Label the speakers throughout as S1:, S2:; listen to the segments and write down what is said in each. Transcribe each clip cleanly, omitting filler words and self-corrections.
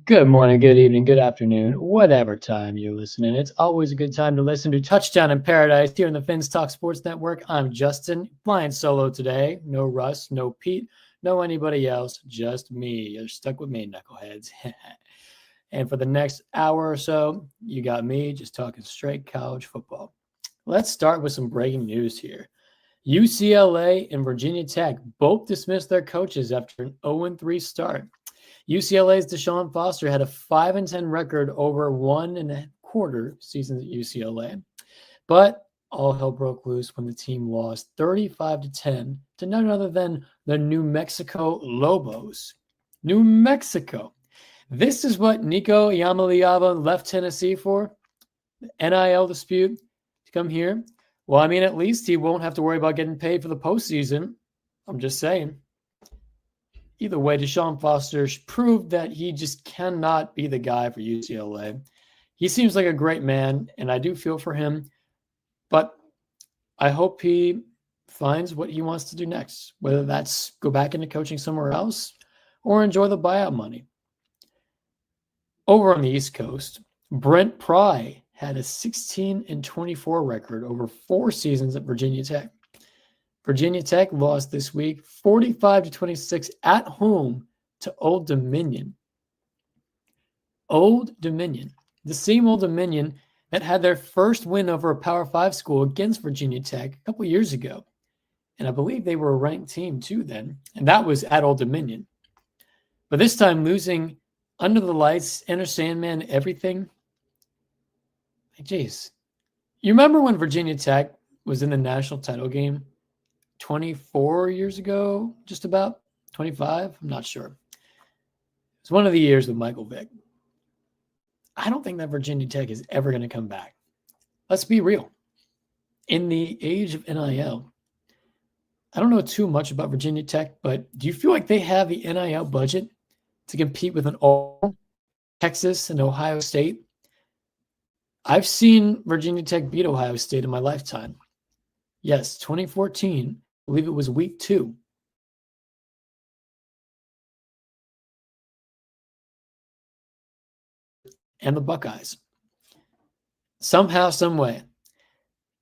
S1: Good morning, good evening, good afternoon, whatever time you're listening. It's always a good time to listen to Touchdown in Paradise here in the Fins Talk Sports Network. I'm Justin, flying solo today. No Russ, no Pete, no anybody else, just me. You're stuck with me, knuckleheads. And for the next hour or so, you got me just talking straight college football. Let's start with some breaking news here. UCLA and Virginia Tech both dismissed their coaches after an 0-3 start. UCLA's Deshaun Foster had a 5-10 record over 1.25 seasons at UCLA, but all hell broke loose when the team lost 35-10 to none other than the New Mexico Lobos. New Mexico. This is what Nico Iamaleava left Tennessee for? The NIL dispute to come here? Well, I mean, at least he won't have to worry about getting paid for the postseason. I'm just saying. Either way, Deshaun Foster proved that he just cannot be the guy for UCLA. He seems like a great man, and I do feel for him, but I hope he finds what he wants to do next, whether that's go back into coaching somewhere else or enjoy the buyout money. Over on the East Coast, Brent Pry had a 16-24 record over 4 seasons at Virginia Tech. Virginia Tech lost this week 45-26 at home to Old Dominion. Old Dominion, the same Old Dominion that had their first win over a Power 5 school against Virginia Tech a couple years ago. And I believe they were a ranked team too then, and that was at Old Dominion. But this time losing under the lights, Enter Sandman, everything. Jeez. You remember when Virginia Tech was in the national title game 24 years ago, just about 25? I'm not sure. It's one of the years with Michael Vick. I don't think that Virginia Tech is ever going to come back. Let's be real. In the age of NIL, I don't know too much about Virginia Tech, but do you feel like they have the NIL budget to compete with an all Texas and Ohio State? I've seen Virginia Tech beat Ohio State in my lifetime. Yes, 2014. I believe it was week 2. And the Buckeyes. Somehow, some way.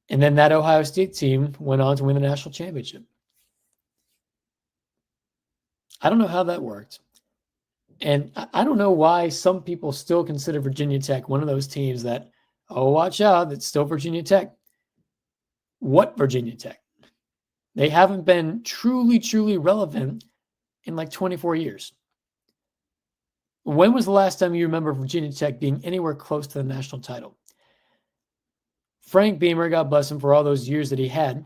S1: And then that Ohio State team went on to win the national championship. I don't know how that worked. And I don't know why some people still consider Virginia Tech one of those teams that, oh, watch out, it's still Virginia Tech. What Virginia Tech? They haven't been truly relevant in like 24 years. When was the last time you remember Virginia Tech being anywhere close to the national title? Frank Beamer, God bless him for all those years that he had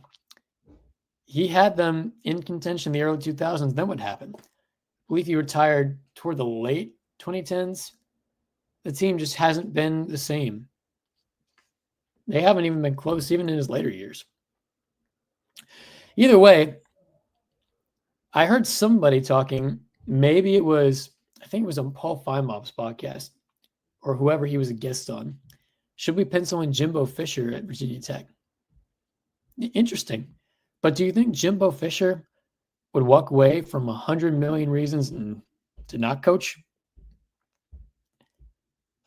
S1: them in contention in the early 2000s. Then what happened? I believe he retired toward the late 2010s. The team just hasn't been the same. They haven't even been close, even in his later years. Either way, I heard somebody talking, maybe it was, I think it was on Paul Feinbaum's podcast or whoever he was a guest on. Should we pencil in Jimbo Fisher at Virginia Tech? Interesting. But do you think Jimbo Fisher would walk away from 100 million reasons to not coach?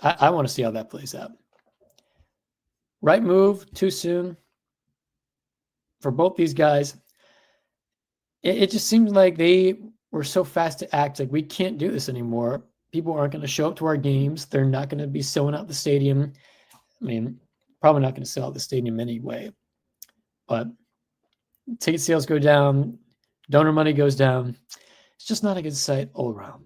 S1: I want to see how that plays out. Right move, too soon for both these guys. It just seems like they were so fast to act like we can't do this anymore. People aren't going to show up to our games. They're not going to be selling out the stadium. I mean, probably not going to sell out the stadium anyway. But ticket sales go down. Donor money goes down. It's just not a good sight all around.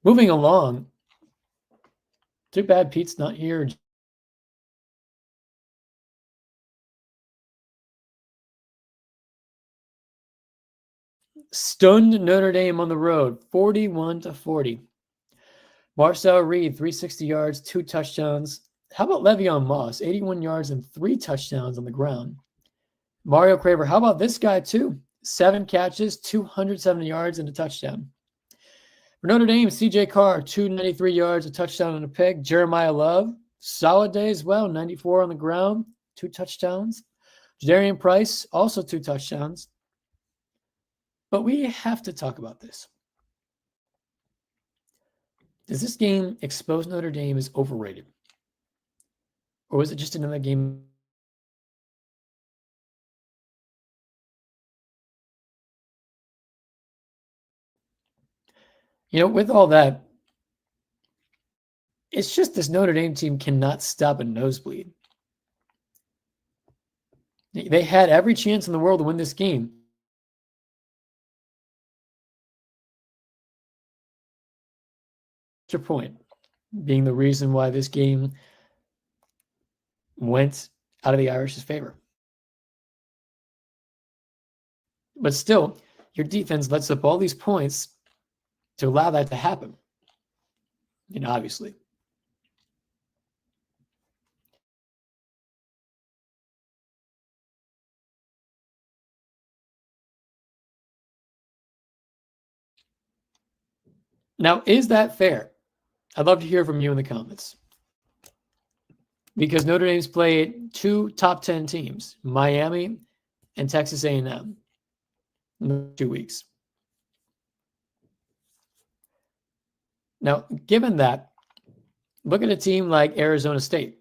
S1: Moving along. Too bad Pete's not here. Stunned Notre Dame on the road, 41-40. Marcel Reed, 360 yards, 2 touchdowns. How about Le'Veon Moss, 81 yards and 3 touchdowns on the ground? Mario Craver, how about this guy too? 7 catches, 270 yards and a touchdown. For Notre Dame, CJ Carr, 293 yards, a touchdown and a pick. Jeremiah Love, solid day as well, 94 on the ground, 2 touchdowns. Jadarian Price, also 2 touchdowns. But we have to talk about this. Does this game expose Notre Dame as overrated? Or was it just another game? With all that, it's just this Notre Dame team cannot stop a nosebleed. They had every chance in the world to win this game. Extra point being the reason why this game went out of the Irish's favor. But still, your defense lets up all these points to allow that to happen. Obviously. Now, is that fair? I'd love to hear from you in the comments. Because Notre Dame's played 2 top 10 teams, Miami and Texas A&M, in 2 weeks. Now, given that, look at a team like Arizona State.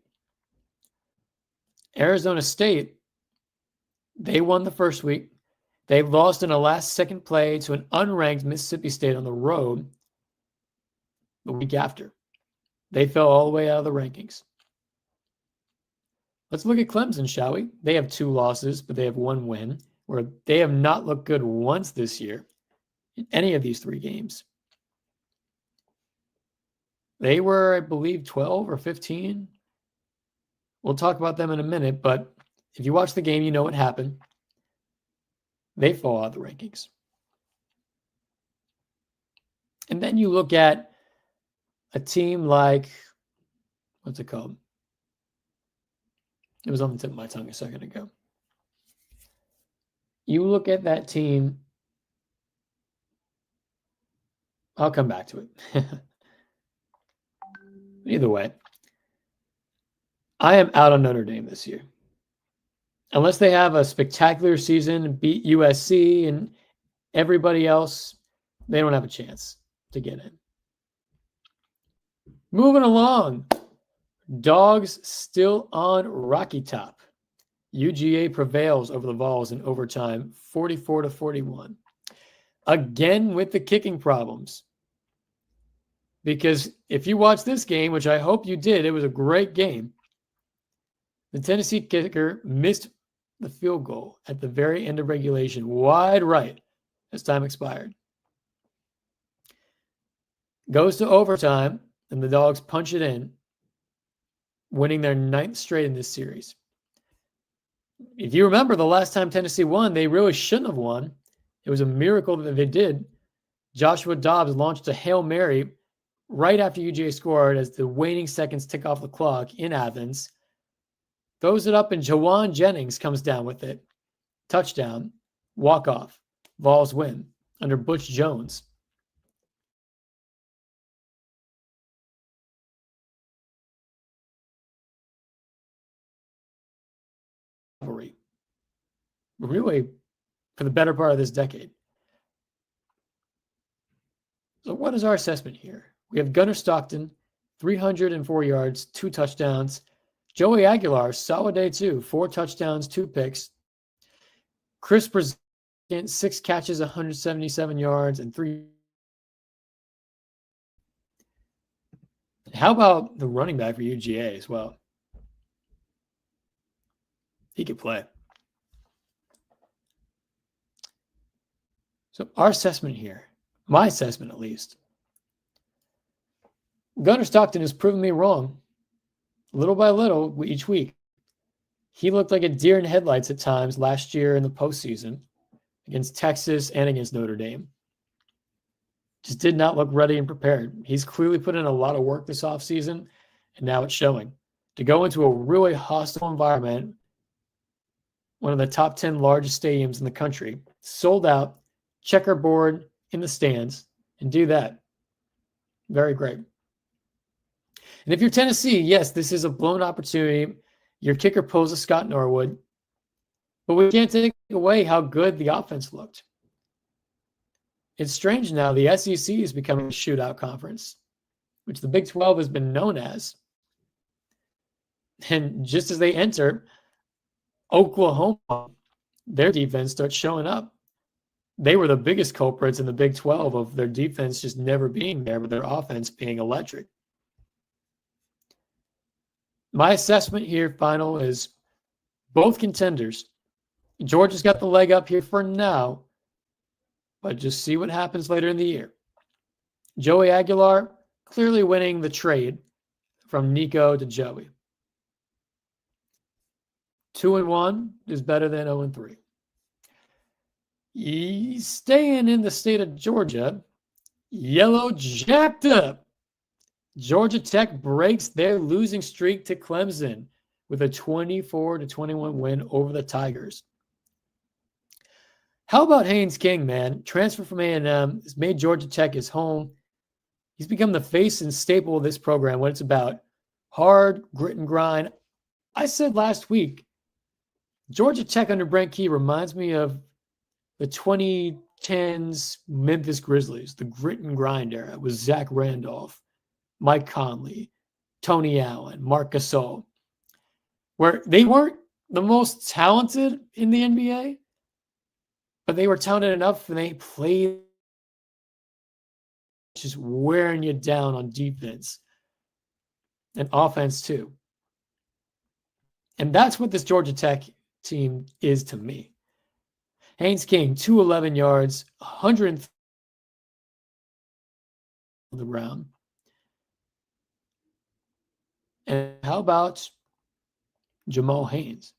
S1: Arizona State, they won the first week. They lost in a last-second play to an unranked Mississippi State on the road the week after. They fell all the way out of the rankings. Let's look at Clemson, shall we? They have 2 losses, but they have 1 win, where they have not looked good once this year in any of these 3 games. They were, I believe, 12 or 15. We'll talk about them in a minute, but if you watch the game, you know what happened. They fall out of the rankings. And then you look at a team like, what's it called? It was on the tip of my tongue a second ago. You look at that team. I'll come back to it. Either way, I am out on Notre Dame this year. Unless they have a spectacular season and beat USC and everybody else, they don't have a chance to get in. Moving along. Dogs still on Rocky Top. UGA prevails over the Vols in overtime, 44-41. Again with the kicking problems. Because if you watch this game, which I hope you did, it was a great game. The Tennessee kicker missed the field goal at the very end of regulation, wide right, as time expired. Goes to overtime, and the Dogs punch it in, winning their 9th straight in this series. If you remember, the last time Tennessee won, they really shouldn't have won. It was a miracle that they did. Joshua Dobbs launched a Hail Mary right after UGA scored as the waning seconds tick off the clock in Athens. Throws it up, and Jawan Jennings comes down with it. Touchdown. Walk-off. Vols win under Butch Jones. Really, for the better part of this decade. So what is our assessment here? We have Gunnar Stockton, 304 yards, 2 touchdowns. Joey Aguilar, solid day too, 4 touchdowns, 2 picks. Chris Brazilian, 6 catches, 177 yards, and 3. How about the running back for UGA as well? He could play. So our assessment here, my assessment at least, Gunnar Stockton has proven me wrong. Little by little, each week. He looked like a deer in headlights at times last year in the postseason against Texas and against Notre Dame. Just did not look ready and prepared. He's clearly put in a lot of work this offseason, and now it's showing. To go into a really hostile environment, one of the top 10 largest stadiums in the country, sold out, checkerboard in the stands, and do that. Very great. And if you're Tennessee, yes, this is a blown opportunity. Your kicker pulls a Scott Norwood. But we can't take away how good the offense looked. It's strange now. The SEC is becoming a shootout conference, which the Big 12 has been known as. And just as they enter Oklahoma, their defense starts showing up. They were the biggest culprits in the Big 12 of their defense just never being there, but their offense being electric. My assessment here, final, is both contenders. Georgia's got the leg up here for now, but just see what happens later in the year. Joey Aguilar clearly winning the trade from Nico to Joey. 2-1 is better than 0-3. Staying in the state of Georgia, yellow jacked up. Georgia Tech breaks their losing streak to Clemson with a 24-21 win over the Tigers. How about Haynes King, man? Transfer from A&M has made Georgia Tech his home. He's become the face and staple of this program, what it's about. Hard, grit and grind. I said last week, Georgia Tech under Brent Key reminds me of the 2010s Memphis Grizzlies, the grit and grind era with Zach Randolph, Mike Conley, Tony Allen, Marc Gasol, where they weren't the most talented in the NBA, but they were talented enough and they played just wearing you down on defense and offense too. And that's what this Georgia Tech team is to me. Haynes King, 211 yards, 100 on the ground. And how about Jamal Haynes?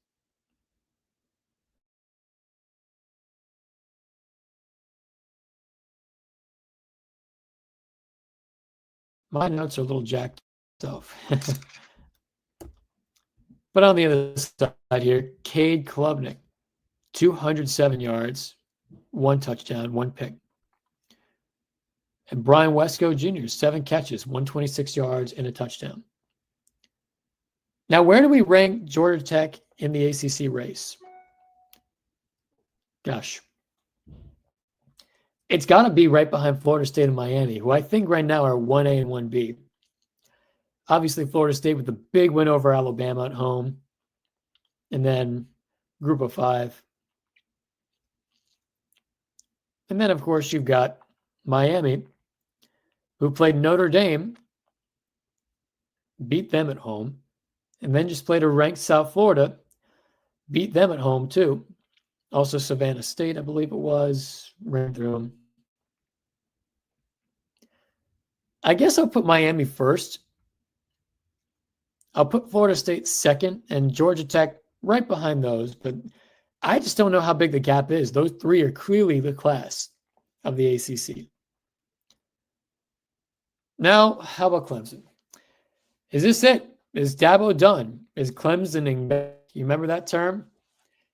S1: My notes are a little jacked up. But on the other side here, Cade Klubnik, 207 yards, 1 touchdown, 1 pick. And Brian Wesco Jr., 7 catches, 126 yards, and a touchdown. Now, where do we rank Georgia Tech in the ACC race? Gosh. It's got to be right behind Florida State and Miami, who I think right now are 1A and 1B. Obviously, Florida State with the big win over Alabama at home. And then Group of 5. And then, of course, you've got Miami, who played Notre Dame, beat them at home, and then just played a ranked South Florida, beat them at home too. Also Savannah State, I believe it was, ran through them. I guess I'll put Miami first. I'll put Florida State second and Georgia Tech right behind those, but I just don't know how big the gap is. Those three are clearly the class of the ACC. Now, how about Clemson? Is this it? Is Dabo done? Is Clemsoning back? You remember that term?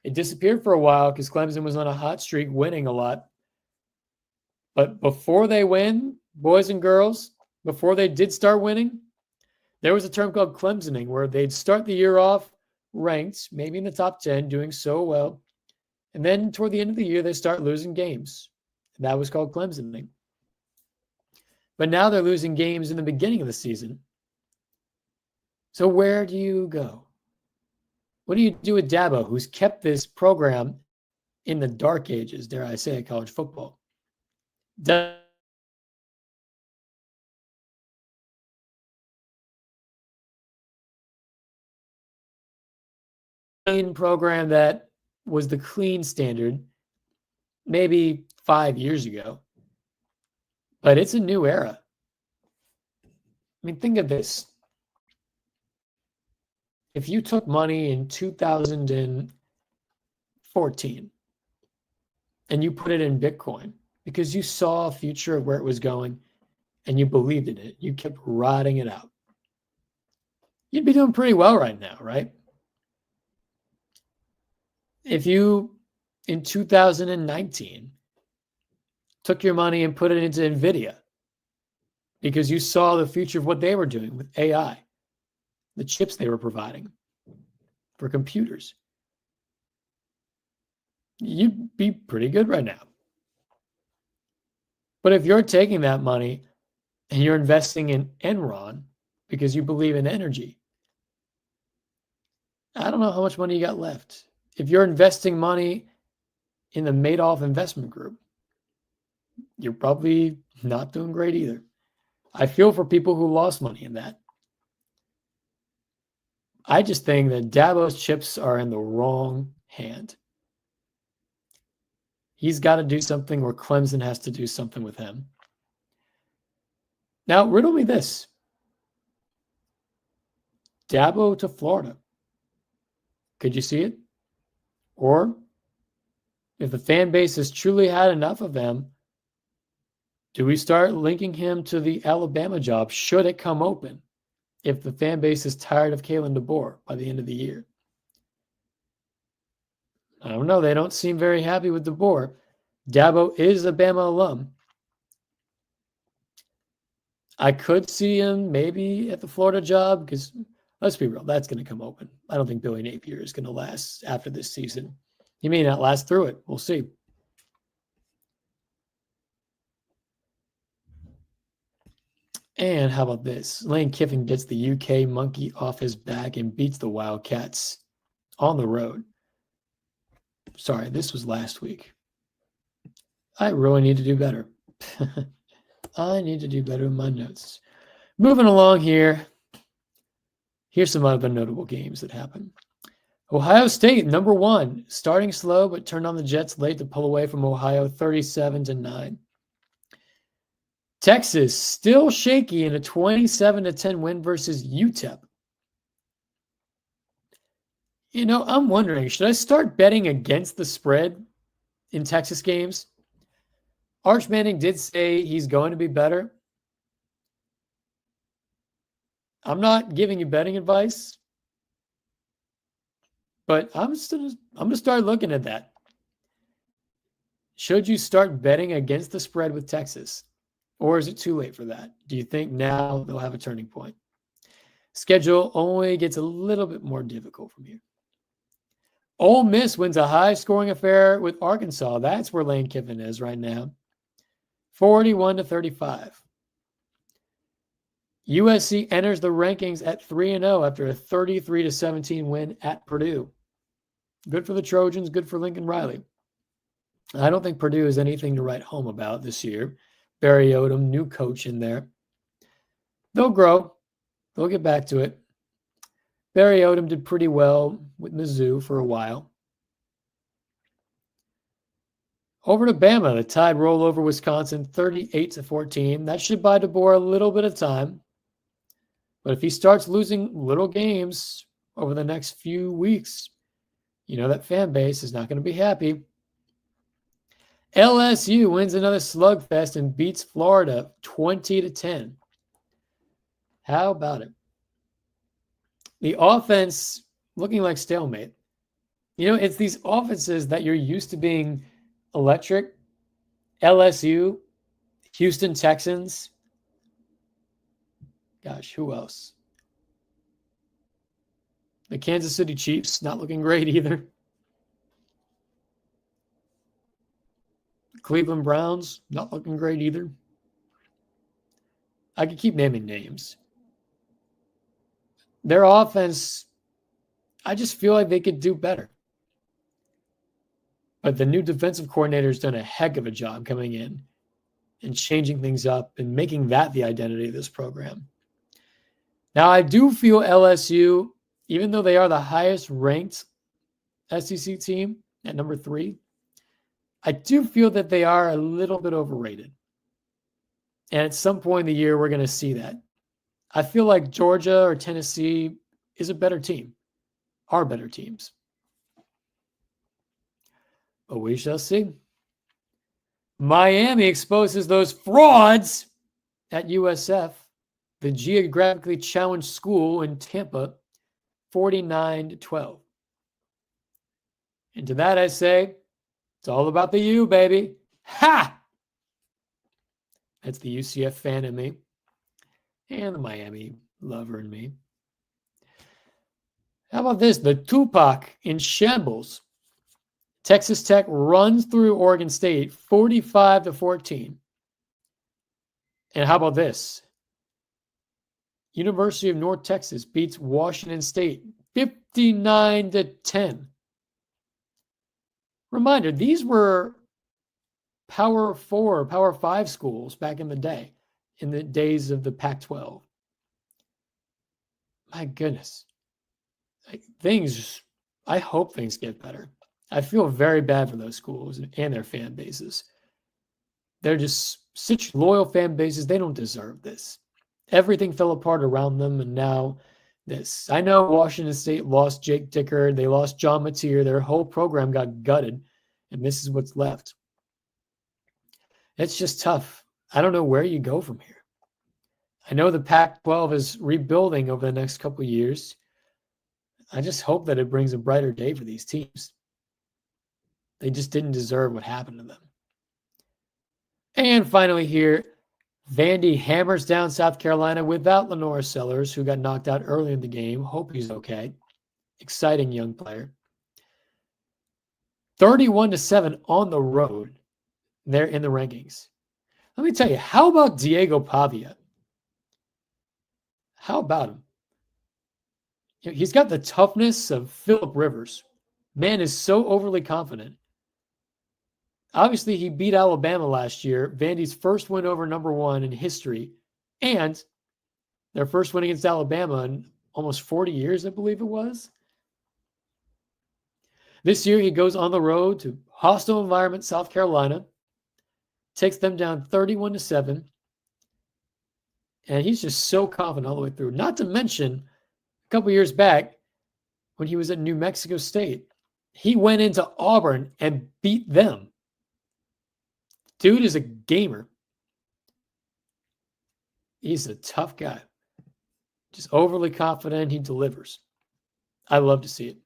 S1: It disappeared for a while because Clemson was on a hot streak, winning a lot. But before they win, boys and girls, before they did start winning, there was a term called Clemsoning where they'd start the year off ranked, maybe in the top 10, doing so well. And then toward the end of the year, they start losing games. And that was called Clemsoning. But now they're losing games in the beginning of the season. So where do you go? What do you do with Dabo, who's kept this program in the dark ages, dare I say, of college football? Program that was the clean standard maybe 5 years ago, but it's a new era. I mean, think of this. If you took money in 2014 and you put it in Bitcoin because you saw a future of where it was going and you believed in it, you kept riding it out, you'd be doing pretty well right now, right? If you, in 2019, took your money and put it into NVIDIA because you saw the future of what they were doing with AI, the chips they were providing for computers, you'd be pretty good right now. But if you're taking that money and you're investing in Enron because you believe in energy, I don't know how much money you got left. If you're investing money in the Madoff investment group, you're probably not doing great either. I feel for people who lost money in that. I just think that Dabo's chips are in the wrong hand. He's got to do something, or Clemson has to do something with him. Now, riddle me this. Dabo to Florida. Could you see it? Or if the fan base has truly had enough of him, do we start linking him to the Alabama job should it come open if the fan base is tired of Kalen DeBoer by the end of the year? I don't know. They don't seem very happy with DeBoer. Dabo is a Bama alum. I could see him maybe at the Florida job because, let's be real, that's going to come open. I don't think Billy Napier is going to last after this season. He may not last through it. We'll see. And how about this? Lane Kiffin gets the UK monkey off his back and beats the Wildcats on the road. Sorry, this was last week. I really need to do better. I need to do better with my notes. Moving along here. Here's some other notable games that happened. Ohio State, number 1, starting slow, but turned on the Jets late to pull away from Ohio 37-9. Texas still shaky in a 27-10 win versus UTEP. You know, I'm wondering, should I start betting against the spread in Texas games? Arch Manning did say he's going to be better. I'm not giving you betting advice, but I'm going to start looking at that. Should you start betting against the spread with Texas? Or is it too late for that? Do you think now they'll have a turning point? Schedule only gets a little bit more difficult from here. Ole Miss wins a high-scoring affair with Arkansas. That's where Lane Kiffin is right now. 41-35. USC enters the rankings at 3-0 after a 33-17 win at Purdue. Good for the Trojans, good for Lincoln Riley. I don't think Purdue has anything to write home about this year. Barry Odom, new coach in there. They'll grow. They'll get back to it. Barry Odom did pretty well with Mizzou for a while. Over to Bama, the Tide roll over Wisconsin 38-14. That should buy DeBoer a little bit of time. But if he starts losing little games over the next few weeks, you know that fan base is not going to be happy. LSU wins another slugfest and beats Florida 20-10. How about it? The offense looking like stalemate. You know, it's these offenses that you're used to being electric. LSU, Houston Texans. Gosh, who else? The Kansas City Chiefs, not looking great either. Cleveland Browns, not looking great either. I could keep naming names. Their offense, I just feel like they could do better. But the new defensive coordinator has done a heck of a job coming in and changing things up and making that the identity of this program. Now, I do feel LSU, even though they are the highest ranked SEC team at number 3, I do feel that they are a little bit overrated. And at some point in the year, we're going to see that. I feel like Georgia or Tennessee is a better team, are better teams. But we shall see. Miami exposes those frauds at USF, the geographically challenged school in Tampa, 49-12. And to that I say, it's all about the U, baby. Ha! That's the UCF fan in me and the Miami lover in me. How about this? The Tupac in shambles. Texas Tech runs through Oregon State 45-14. And how about this? University of North Texas beats Washington State 59-10. Reminder, these were Power 4, Power 5 schools back in the day, in the days of the Pac-12. My goodness. I hope things get better. I feel very bad for those schools and their fan bases. They're just such loyal fan bases. They don't deserve this. Everything fell apart around them, and now this. I know Washington State lost Jake Dicker. They lost John Mateer. Their whole program got gutted, and this is what's left. It's just tough. I don't know where you go from here. I know the Pac-12 is rebuilding over the next couple of years. I just hope that it brings a brighter day for these teams. They just didn't deserve what happened to them. And finally here, Vandy hammers down South Carolina without Lenora Sellers, who got knocked out early in the game. Hope he's okay. Exciting young player. 31-7 on the road. They're in the rankings. Let me tell you, how about Diego Pavia? How about him? He's got the toughness of Phillip Rivers. Man is so overly confident. Obviously, he beat Alabama last year, Vandy's first win over number 1 in history, and their first win against Alabama in almost 40 years, I believe it was. This year, he goes on the road to hostile environment South Carolina, takes them down 31-7, and he's just so confident all the way through. Not to mention, a couple years back, when he was at New Mexico State, he went into Auburn and beat them. Dude is a gamer. He's a tough guy. Just overly confident. He delivers. I love to see it.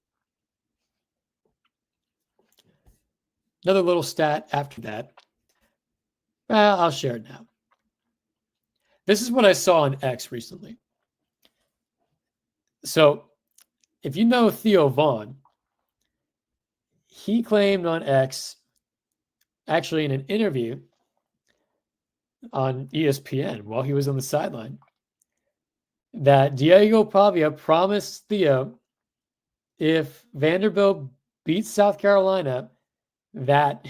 S1: Another little stat after that. Well, I'll share it now. This is what I saw on X recently. So, if you know Theo Vaughn, he claimed on X, actually in an interview on ESPN while he was on the sideline, that Diego Pavia promised Theo if Vanderbilt beats South Carolina, that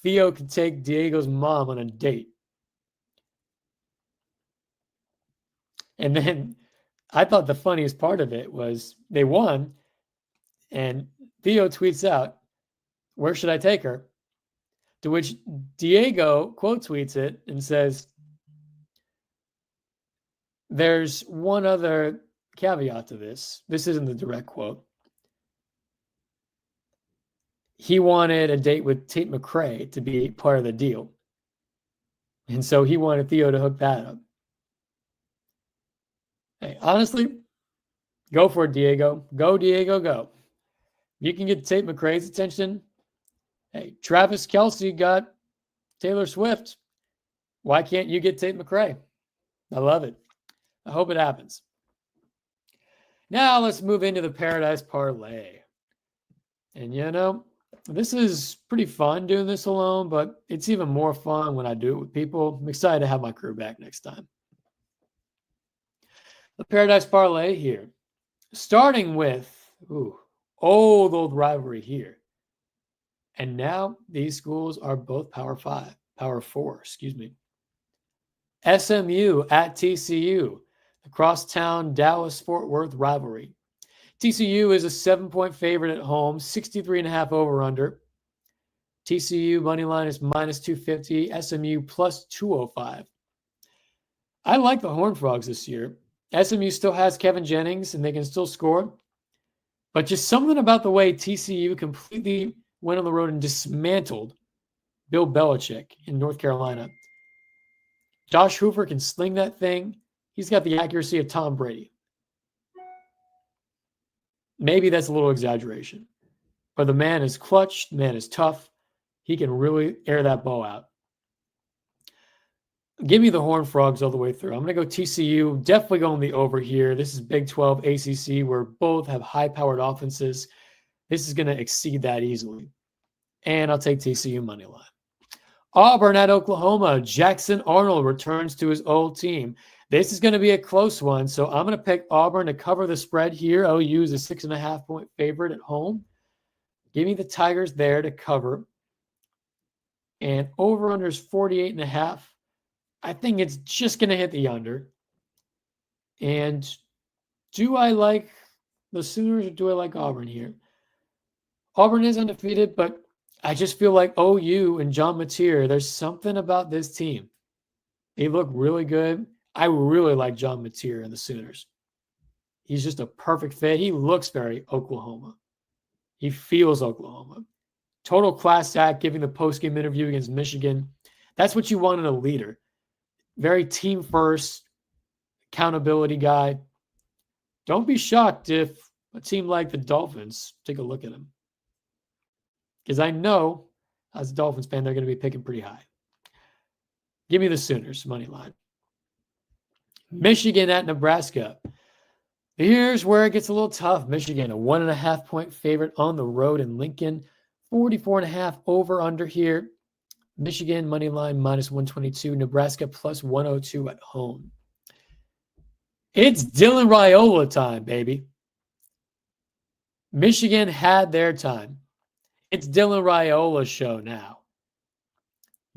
S1: Theo could take Diego's mom on a date. And then I thought the funniest part of it was they won, and Theo tweets out, "Where should I take her?" To which Diego quote tweets it and says, "There's one other caveat to this." This isn't the direct quote. He wanted a date with Tate McRae to be part of the deal. And so he wanted Theo to hook that up. Hey, honestly, go for it, Diego. Go, Diego, go. You can get Tate McRae's attention. Hey, Travis Kelce got Taylor Swift. Why can't you get Tate McRae? I love it. I hope it happens. Now let's move into the Paradise Parlay. And you know, this is pretty fun doing this alone, but it's even more fun when I do it with people. I'm excited to have my crew back next time. The Paradise Parlay here. Starting with, old rivalry here. And now these schools are both Power 4. SMU at TCU, the crosstown Dallas-Fort Worth rivalry. TCU is a 7-point favorite at home, 63.5 over-under. TCU money line is minus 250, SMU plus 205. I like the Horned Frogs this year. SMU still has Kevin Jennings, and they can still score. But just something about the way TCU completely went on the road and dismantled Bill Belichick in North Carolina. Josh Hoover can sling that thing. He's got the accuracy of Tom Brady. Maybe that's a little exaggeration. But the man is clutch. The man is tough. He can really air that ball out. Give me the Horned Frogs all the way through. I'm going to go TCU. Definitely going the over here. This is Big 12 ACC where both have high-powered offenses. This is going to exceed that easily. And I'll take TCU money line. Auburn at Oklahoma. Jackson Arnold returns to his old team. This is going to be a close one, so I'm going to pick Auburn to cover the spread here. OU is a 6.5-point favorite at home. Give me the Tigers there to cover. And over-under is 48.5. I think it's just going to hit the under. And do I like the Sooners or do I like Auburn here? Auburn is undefeated, but I just feel like OU and John Mateer, there's something about this team. They look really good. I really like John Mateer and the Sooners. He's just a perfect fit. He looks very Oklahoma. He feels Oklahoma. Total class act, giving the post-game interview against Michigan. That's what you want in a leader. Very team first, accountability guy. Don't be shocked if a team like the Dolphins take a look at him. Because I know, as a Dolphins fan, they're going to be picking pretty high. Give me the Sooners, money line. Michigan at Nebraska. Here's where it gets a little tough. Michigan, a 1.5-point favorite on the road in Lincoln. 44.5 over under here. Michigan, money line, minus 122. Nebraska, plus 102 at home. It's Dylan Raiola time, baby. Michigan had their time. It's Dylan Raiola's show now.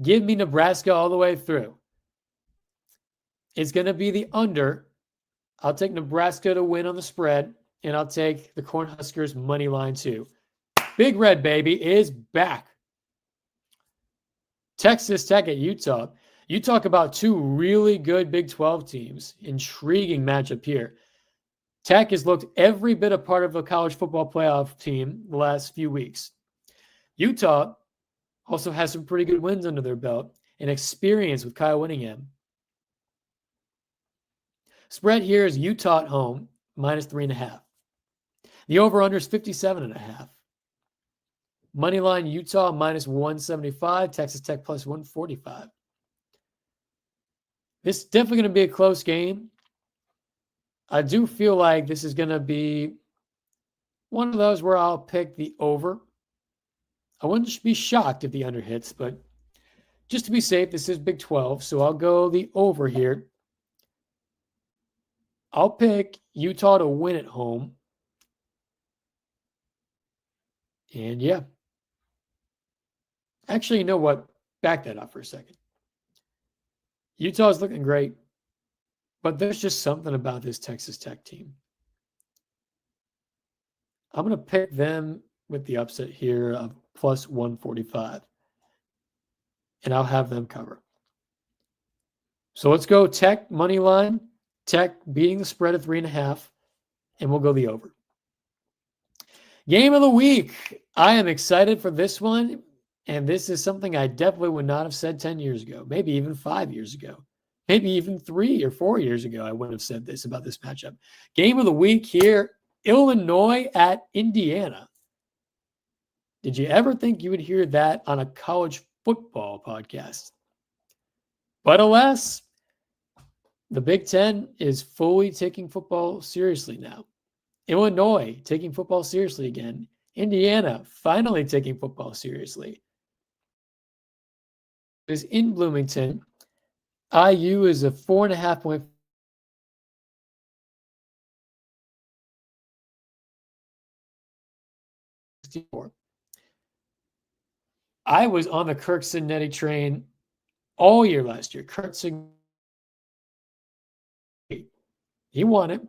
S1: Give me Nebraska all the way through. It's going to be the under. I'll take Nebraska to win on the spread, and I'll take the Cornhuskers money line too. Big Red, baby, is back. Texas Tech at Utah. You talk about two really good Big 12 teams. Intriguing matchup here. Tech has looked every bit a part of a college football playoff team the last few weeks. Utah also has some pretty good wins under their belt and experience with Kyle Whittingham. Spread here is Utah at home, minus 3.5. The over-under is 57.5. Moneyline Utah, minus 175. Texas Tech, plus 145. This is definitely going to be a close game. I do feel like this is going to be one of those where I'll pick the over. I wouldn't be shocked if the under hits, but just to be safe, this is Big 12, so I'll go the over here. I'll pick Utah to win at home. And yeah. Actually, you know what? Back that up for a second. Utah's looking great, but there's just something about this Texas Tech team. I'm going to pick them with the upset here of plus 145. And I'll have them cover. So let's go Tech money line. Tech beating the spread of 3.5. And we'll go the over. Game of the week. I am excited for this one. And this is something I definitely would not have said 10 years ago. Maybe even 5 years ago. Maybe even 3 or 4 years ago, I wouldn't have said this about this matchup. Game of the week here. Illinois at Indiana. Did you ever think you would hear that on a college football podcast? But alas, the Big Ten is fully taking football seriously now. Illinois taking football seriously again. Indiana finally taking football seriously. Is in Bloomington. IU is a 4.5-point. I was on the Kirk Cignetti train all year last year. Kirk Cignetti, he won it.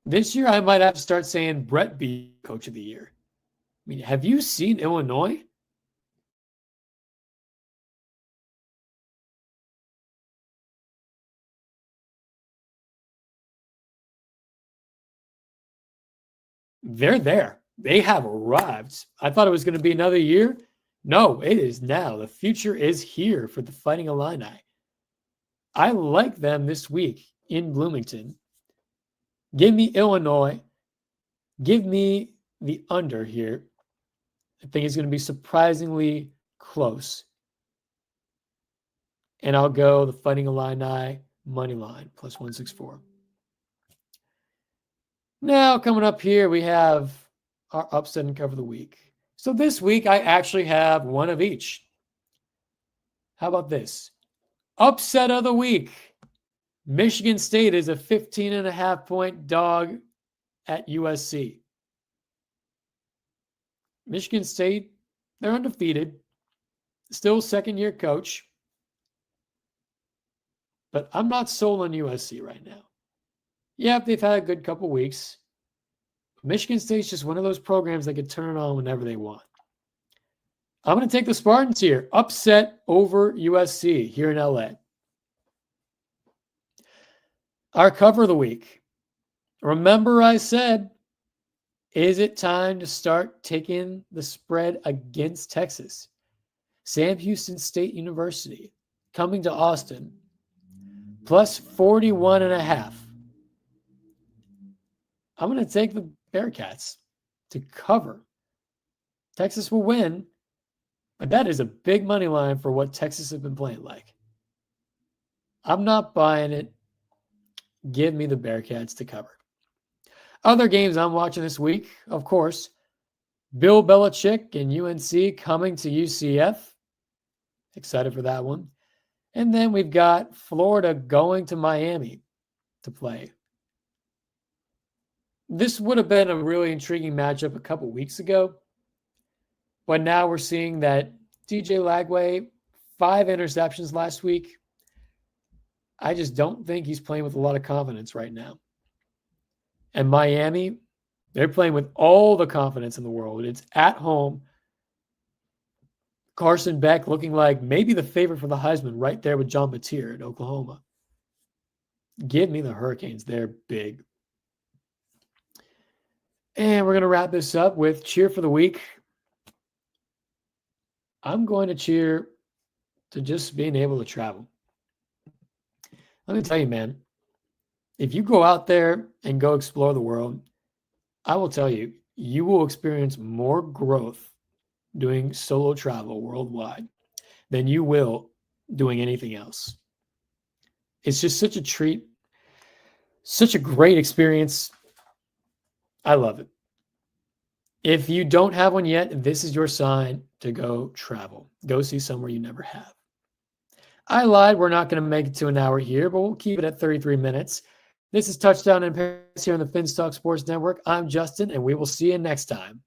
S1: This year, I might have to start saying Brett B, Coach of the Year. I mean, have you seen Illinois? They're there. They have arrived. I thought it was going to be another year. No, it is now. The future is here for the Fighting Illini. I like them this week in Bloomington. Give me Illinois. Give me the under here. I think it's going to be surprisingly close. And I'll go the Fighting Illini money line, plus 164. Now, coming up here, we have our upset and cover of the week. So this week, I actually have one of each. How about this? Upset of the week. Michigan State is a 15.5-point dog at USC. Michigan State, they're undefeated. Still second-year coach. But I'm not sold on USC right now. Yeah, they've had a good couple weeks. Michigan State's just one of those programs that can turn it on whenever they want. I'm going to take the Spartans here. Upset over USC here in LA. Our cover of the week. Remember I said, is it time to start taking the spread against Texas? Sam Houston State University coming to Austin, plus 41.5. I'm going to take the Bearcats to cover. Texas will win, but that is a big money line for what Texas has been playing like. I'm not buying it. Give me the Bearcats to cover. Other games I'm watching this week, of course, Bill Belichick and UNC coming to UCF. Excited for that one. And then we've got Florida going to Miami to play. This would have been a really intriguing matchup a couple weeks ago, but now we're seeing that DJ Lagway, 5 interceptions last week. I just don't think he's playing with a lot of confidence right now. And Miami, they're playing with all the confidence in the world. It's at home. Carson Beck looking like maybe the favorite for the Heisman right there with John Batir in Oklahoma. Give me the Hurricanes. They're big. And we're going to wrap this up with cheer for the week. I'm going to cheer to just being able to travel. Let me tell you, man, if you go out there and go explore the world, I will tell you, you will experience more growth doing solo travel worldwide than you will doing anything else. It's just such a treat, such a great experience. I love it. If you don't have one yet, this is your sign to go travel. Go see somewhere you never have. I lied. We're not going to make it to an hour here, but we'll keep it at 33 minutes. This is Touchdown in Paris here on the Finstock Sports Network. I'm Justin, and we will see you next time.